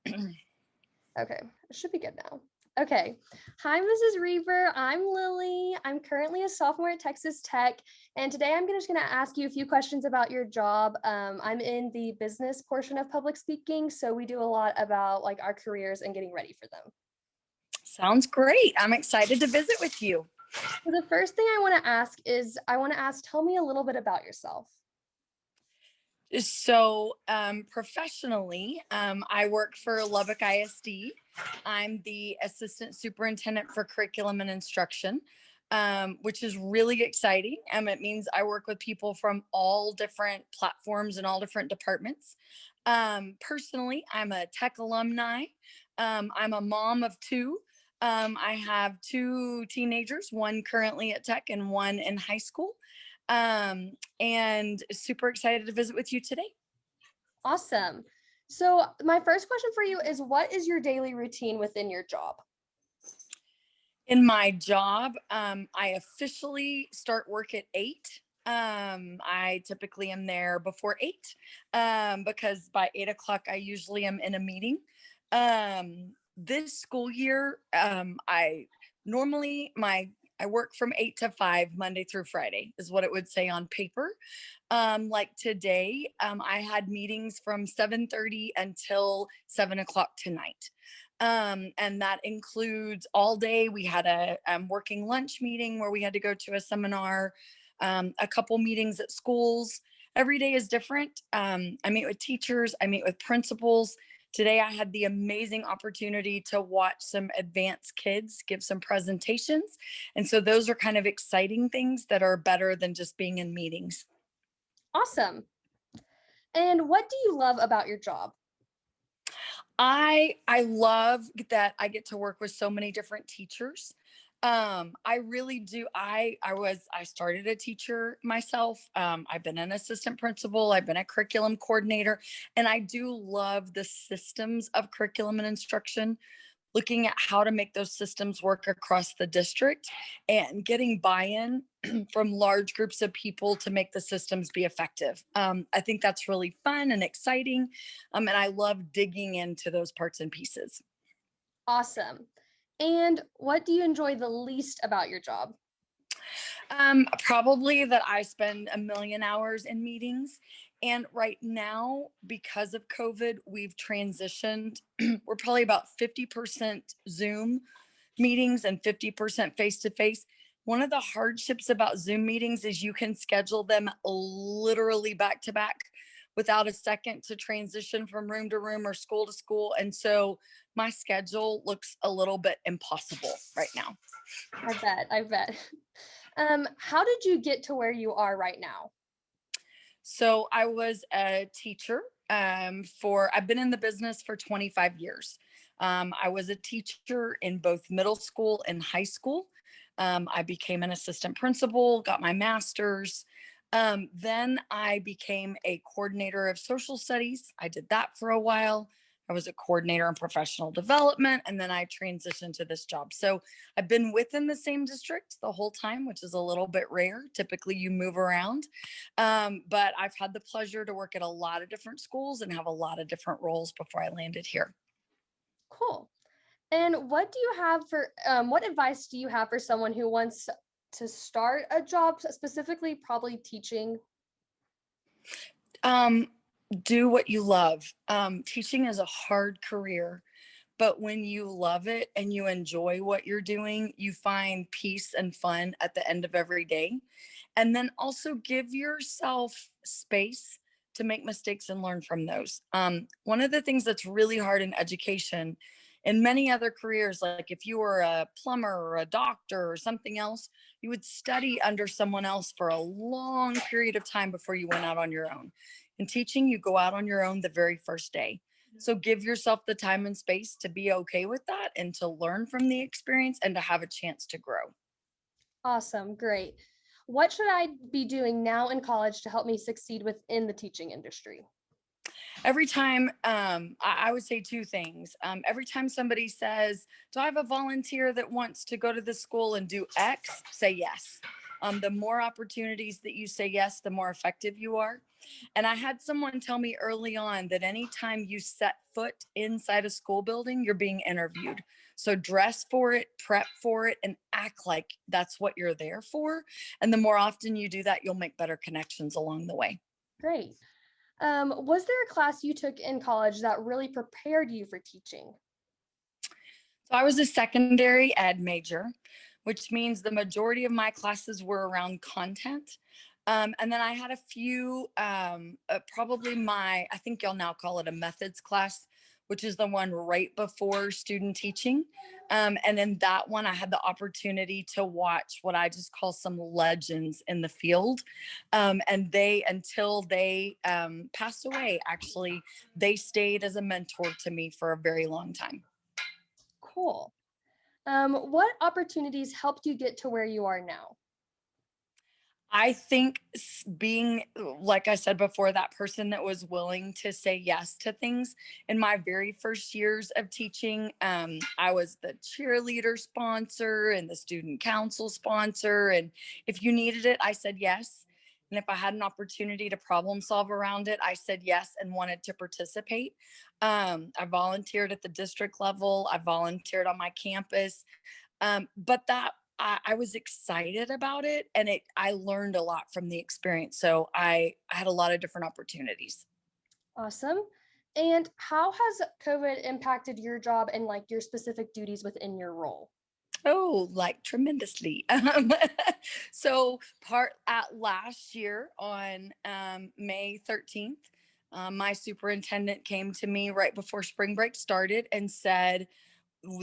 Okay, it should be good now. Okay. Hi, Mrs. Rieber. I'm Lily. I'm currently a sophomore at Texas Tech, and today I'm just going to ask you a few questions about your job. I'm in the business portion of public speaking, so we do a lot about like our careers and getting ready for them. Sounds great. I'm excited to visit with you. So the first thing I want to ask is, tell me a little bit about yourself. So, professionally, I work for Lubbock ISD. I'm the assistant superintendent for curriculum and instruction, which is really exciting. It means I work with people from all different platforms and all different departments. Personally, I'm a tech alumni. I'm a mom of two. I have two teenagers, one currently at tech and one in high school. And super excited to visit with you today. Awesome. So my first question for you is, what is your daily routine within your job? In my job, I officially start work at 8. I typically am there before 8 because by 8 o'clock, I usually am in a meeting. This school year, I normally I work from 8 to 5 Monday through Friday is what it would say on paper. Like today, I had meetings from 7:30 until 7 o'clock tonight. And that includes all day. We had a working lunch meeting where we had to go to a seminar, a couple meetings at schools. Every day is different. I meet with teachers, I meet with principals. Today, I had the amazing opportunity to watch some advanced kids give some presentations. And so those are kind of exciting things that are better than just being in meetings. Awesome. And what do you love about your job? I love that I get to work with so many different teachers. I really do. I started a teacher myself. I've been an assistant principal, I've been a curriculum coordinator, and I do love the systems of curriculum and instruction, looking at how to make those systems work across the district and getting buy-in from large groups of people to make the systems be effective. I think that's really fun and exciting. And I love digging into those parts and pieces. Awesome. And what do you enjoy the least about your job? Probably that I spend a million hours in meetings. And right now, because of COVID, we've transitioned. We're probably about 50% Zoom meetings and 50% face to face. One of the hardships about Zoom meetings is you can schedule them literally back to back without a second to transition from room to room or school to school. And so my schedule looks a little bit impossible right now. I bet. How did you get to where you are right now? So I was a teacher I've been in the business for 25 years. I was a teacher in both middle school and high school. I became an assistant principal, got my master's. Then I became a coordinator of social studies. I did that for a while. I was a coordinator in professional development, and then I transitioned to this job. So I've been within the same district the whole time, which is a little bit rare. Typically, you move around. But I've had the pleasure to work at a lot of different schools and have a lot of different roles before I landed here. Cool. And what advice do you have for someone who wants to start a job, specifically probably teaching? Um, do what you love. Teaching is a hard career, but when you love it and you enjoy what you're doing, you find peace and fun at the end of every day. And then also give yourself space to make mistakes and learn from those. One of the things that's really hard in education and many other careers, like if you were a plumber or a doctor or something else, you would study under someone else for a long period of time before you went out on your own. In teaching, you go out on your own the very first day. So give yourself the time and space to be okay with that and to learn from the experience and to have a chance to grow. Awesome, great. What should I be doing now in college to help me succeed within the teaching industry? Every time, I would say two things. Every time somebody says, do I have a volunteer that wants to go to this school and do X? Say yes. The more opportunities that you say yes, the more effective you are. And I had someone tell me early on that anytime you set foot inside a school building, you're being interviewed. So dress for it, prep for it, and act like that's what you're there for. And the more often you do that, you'll make better connections along the way. Great. Was there a class you took in college that really prepared you for teaching? So I was a secondary ed major, which means the majority of my classes were around content. And then I had a few, probably I think y'all now call it a methods class, which is the one right before student teaching. And in that one, I had the opportunity to watch what I just call some legends in the field. And until they passed away, actually, they stayed as a mentor to me for a very long time. Cool. What opportunities helped you get to where you are now? I think being, like I said before, that person that was willing to say yes to things. In my very first years of teaching, I was the cheerleader sponsor and the student council sponsor. And if you needed it, I said yes. And if I had an opportunity to problem solve around it, I said yes and wanted to participate. I volunteered at the district level, I volunteered on my campus. But I was excited about it, and I learned a lot from the experience. So I had a lot of different opportunities. Awesome. And how has COVID impacted your job and like your specific duties within your role? Oh, like tremendously. So part at last year on May 13th, my superintendent came to me right before spring break started and said,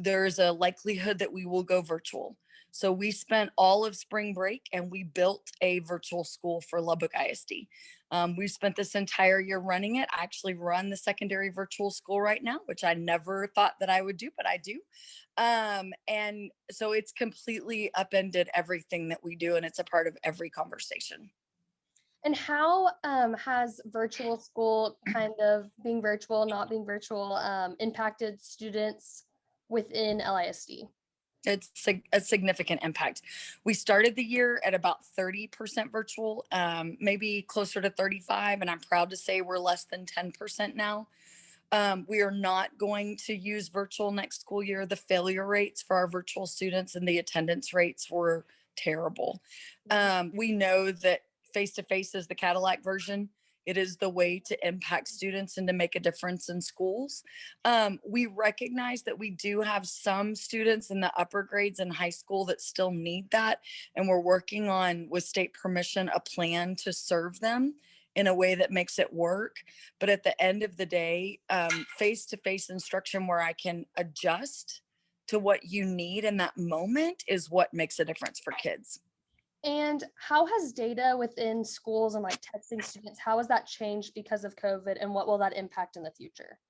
there's a likelihood that we will go virtual. So we spent all of spring break and we built a virtual school for Lubbock ISD. We spent this entire year running it. I actually run the secondary virtual school right now, which I never thought that I would do, but I do. And so it's completely upended everything that we do, and it's a part of every conversation. And how has virtual school kind of being virtual, not being virtual, impacted students within LISD? It's a significant impact. We started the year at about 30% virtual, maybe closer to 35, and I'm proud to say we're less than 10% now. We are not going to use virtual next school year. The failure rates for our virtual students and the attendance rates were terrible. We know that face to face is the Cadillac version. It is the way to impact students and to make a difference in schools. We recognize that we do have some students in the upper grades in high school that still need that. And we're working on, with state permission, a plan to serve them in a way that makes it work. But at the end of the day, face to face instruction where I can adjust to what you need in that moment is what makes a difference for kids. And how has data within schools and like texting students, how has that changed because of COVID and what will that impact in the future?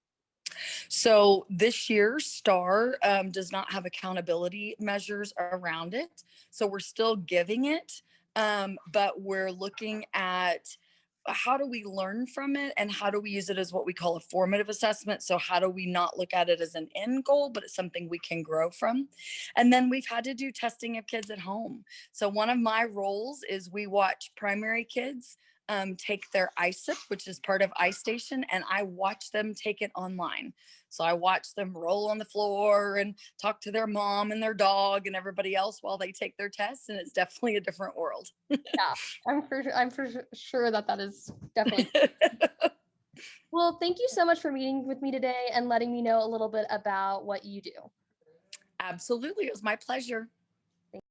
So this year, STAR does not have accountability measures around it. So we're still giving it, but we're looking at how do we learn from it and how do we use it as what we call a formative assessment. So how do we not look at it as an end goal, but it's something we can grow from. And then we've had to do testing of kids at home. So one of my roles is we watch primary kids take their ISIP, which is part of iStation, and I watch them take it online. So I watch them roll on the floor and talk to their mom and their dog and everybody else while they take their tests, and it's definitely a different world. Yeah, I'm for sure that that is definitely. Well, thank you so much for meeting with me today and letting me know a little bit about what you do. Absolutely, it was my pleasure.